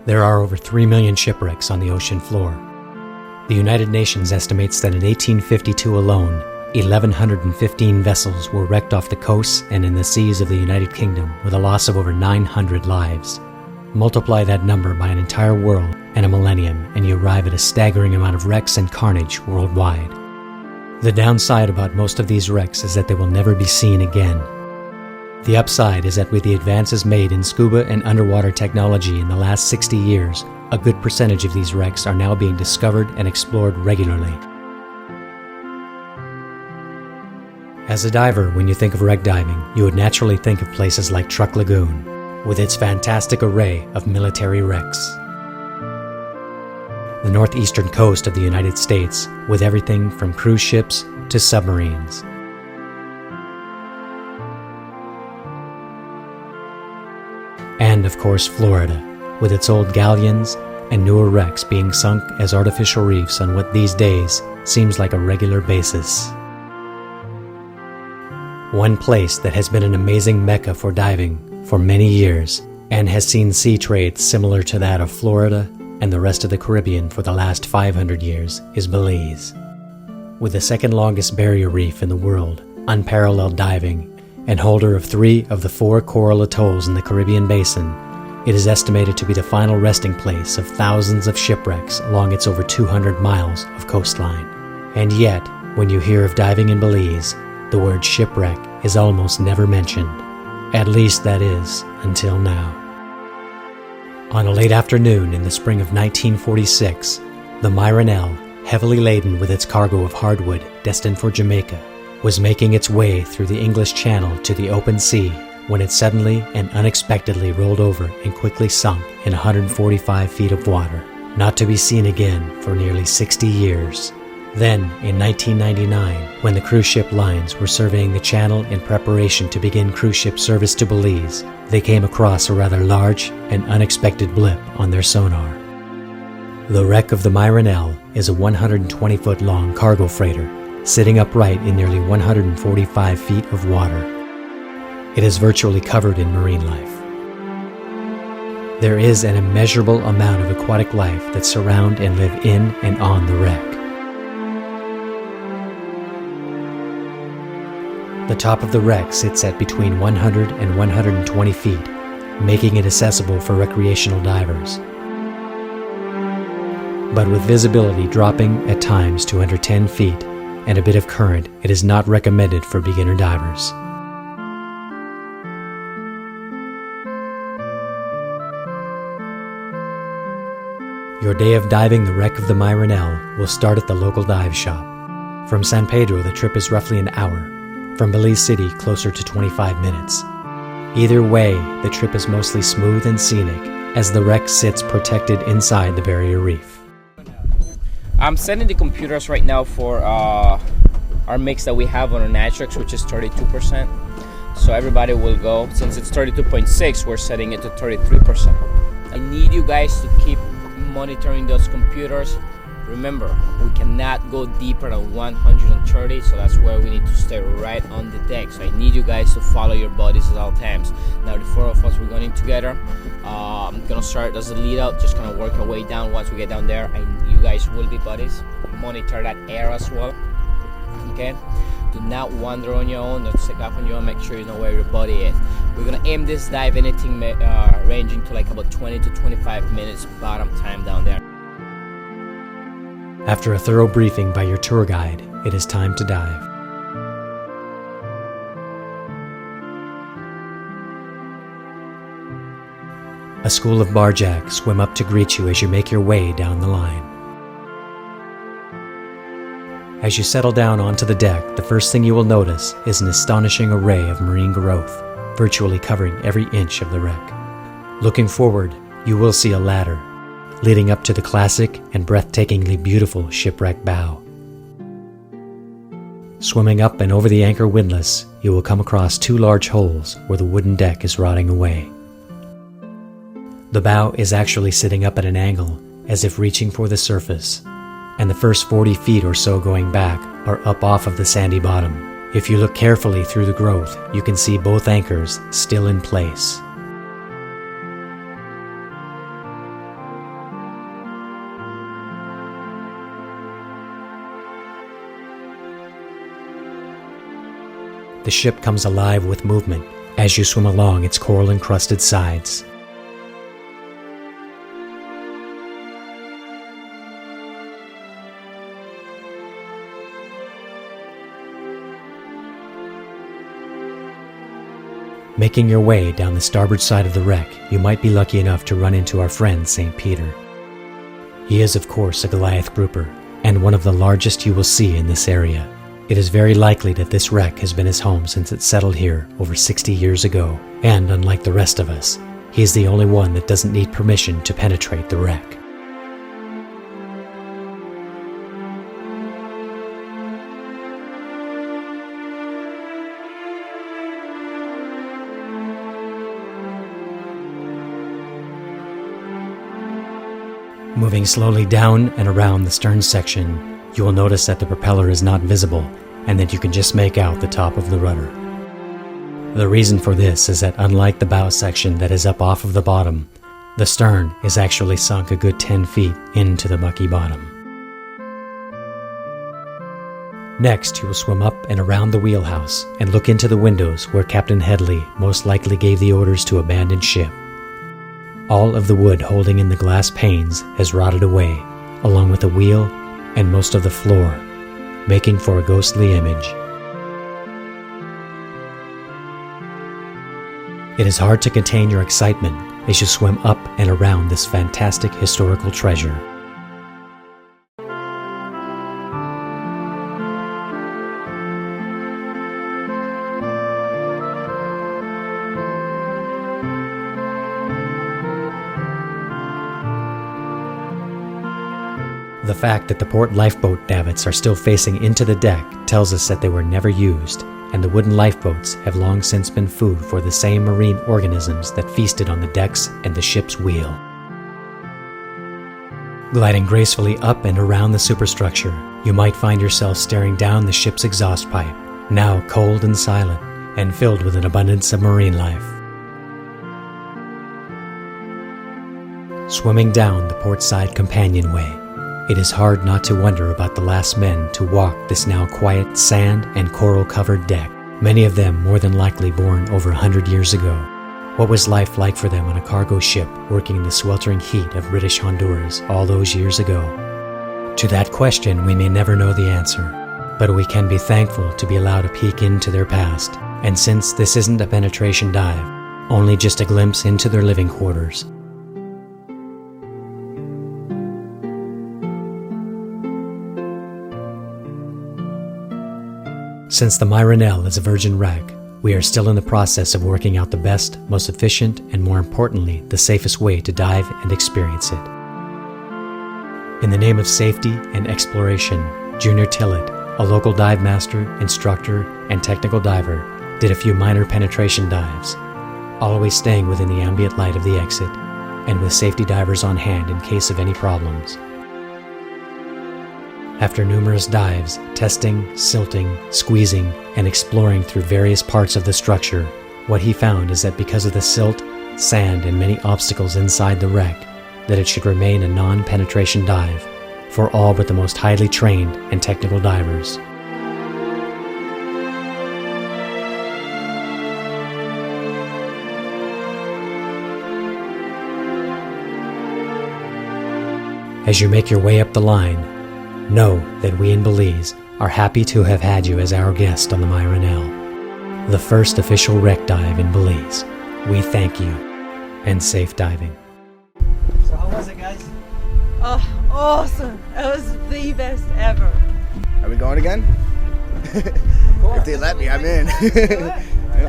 There are over 3 million shipwrecks on the ocean floor. The United Nations estimates that in 1852 alone, 1,115 vessels were wrecked off the coasts and in the seas of the United Kingdom, with a loss of over 900 lives. Multiply that number by an entire world and a millennium, and you arrive at a staggering amount of wrecks and carnage worldwide. The downside about most of these wrecks is that they will never be seen again. The upside is that with the advances made in scuba and underwater technology in the last 60 years, a good percentage of these wrecks are now being discovered and explored regularly. As a diver, when you think of wreck diving, you would naturally think of places like Truck Lagoon, with its fantastic array of military wrecks. The northeastern coast of the United States, with everything from cruise ships to submarines. And of course Florida, with its old galleons and newer wrecks being sunk as artificial reefs on what these days seems like a regular basis. One place that has been an amazing mecca for diving for many years and has seen sea trade similar to that of Florida and the rest of the Caribbean for the last 500 years is Belize. With the second longest barrier reef in the world, unparalleled diving, and holder of 3 of the 4 coral atolls in the Caribbean basin, it is estimated to be the final resting place of thousands of shipwrecks along its over 200 miles of coastline. And yet, when you hear of diving in Belize, the word shipwreck is almost never mentioned. At least that is, until now. On a late afternoon in the spring of 1946, the Myron L, heavily laden with its cargo of hardwood destined for Jamaica, was making its way through the English Channel to the open sea when it suddenly and unexpectedly rolled over and quickly sunk in 145 feet of water, not to be seen again for nearly 60 years. Then, in 1999, when the cruise ship lines were surveying the channel in preparation to begin cruise ship service to Belize, they came across a rather large and unexpected blip on their sonar. The wreck of the Myron L is a 120-foot-long cargo freighter, sitting upright in nearly 145 feet of water. It is virtually covered in marine life. There is an immeasurable amount of aquatic life that surround and live in and on the wreck. The top of the wreck sits at between 100 and 120 feet, making it accessible for recreational divers. But with visibility dropping at times to under 10 feet and a bit of current, it is not recommended for beginner divers. Your day of diving the wreck of the Myron L will start at the local dive shop. From San Pedro, the trip is roughly an hour. From Belize City, closer to 25 minutes. Either way, the trip is mostly smooth and scenic, as the wreck sits protected inside the barrier reef. I'm setting the computers right now for our mix that we have on our Natrix, which is 32%. So everybody will go. Since it's 32.6, we're setting it to 33%. I need you guys to keep monitoring those computers. Remember, we cannot go deeper than 130, so that's where we need to stay right on the deck. So I need you guys to follow your bodies at all times. Now the 4 of us, we're going in together. I'm gonna start as a lead out, just gonna work our way down. Once we get down there, you guys will be buddies. Monitor that air as well, okay? Do not wander on your own, don't stick off on your own, make sure you know where your body is. We're gonna aim this dive anything ranging to like about 20 to 25 minutes bottom time down there. After a thorough briefing by your tour guide, it is time to dive. A school of barjacks swim up to greet you as you make your way down the line. As you settle down onto the deck, the first thing you will notice is an astonishing array of marine growth, virtually covering every inch of the wreck. Looking forward, you will see a ladder, leading up to the classic and breathtakingly beautiful shipwreck bow. Swimming up and over the anchor windlass, you will come across 2 large holes where the wooden deck is rotting away. The bow is actually sitting up at an angle, as if reaching for the surface, and the first 40 feet or so going back are up off of the sandy bottom. If you look carefully through the growth, you can see both anchors still in place. the ship comes alive with movement as you swim along its coral-encrusted sides. Making your way down the starboard side of the wreck, you might be lucky enough to run into our friend St. Peter. He is, of course, a Goliath grouper, and one of the largest you will see in this area. It is very likely that this wreck has been his home since it settled here over 60 years ago, and unlike the rest of us, he is the only one that doesn't need permission to penetrate the wreck. Moving slowly down and around the stern section, you will notice that the propeller is not visible and that you can just make out the top of the rudder. The reason for this is that unlike the bow section that is up off of the bottom, the stern is actually sunk a good 10 feet into the mucky bottom. Next, you will swim up and around the wheelhouse and look into the windows where Captain Headley most likely gave the orders to abandon ship. All of the wood holding in the glass panes has rotted away, along with the wheel and most of the floor, making for a ghostly image. It is hard to contain your excitement as you swim up and around this fantastic historical treasure. The fact that the port lifeboat davits are still facing into the deck tells us that they were never used, and the wooden lifeboats have long since been food for the same marine organisms that feasted on the decks and the ship's wheel. Gliding gracefully up and around the superstructure, you might find yourself staring down the ship's exhaust pipe, now cold and silent, and filled with an abundance of marine life. Swimming down the portside companionway, it is hard not to wonder about the last men to walk this now quiet sand and coral-covered deck, many of them more than likely born over 100 years ago. What was life like for them on a cargo ship working in the sweltering heat of British Honduras all those years ago? To that question, we may never know the answer, but we can be thankful to be allowed a peek into their past. And since this isn't a penetration dive, only just a glimpse into their living quarters, since the Myron L is a virgin wreck, we are still in the process of working out the best, most efficient, and more importantly, the safest way to dive and experience it. In the name of safety and exploration, Junior Tillett, a local dive master, instructor, and technical diver, did a few minor penetration dives, always staying within the ambient light of the exit, and with safety divers on hand in case of any problems. After numerous dives, testing, silting, squeezing, and exploring through various parts of the structure, what he found is that because of the silt, sand, and many obstacles inside the wreck, that it should remain a non-penetration dive for all but the most highly trained and technical divers. As you make your way up the line, know that we in Belize are happy to have had you as our guest on the Myron L, the first official wreck dive in Belize. We thank you, and safe diving. So how was it, guys? Oh, awesome. It was the best ever. Are we going again? If they let me, I'm in.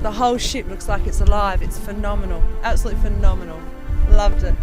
The whole ship looks like it's alive. It's phenomenal. Absolutely phenomenal. Loved it.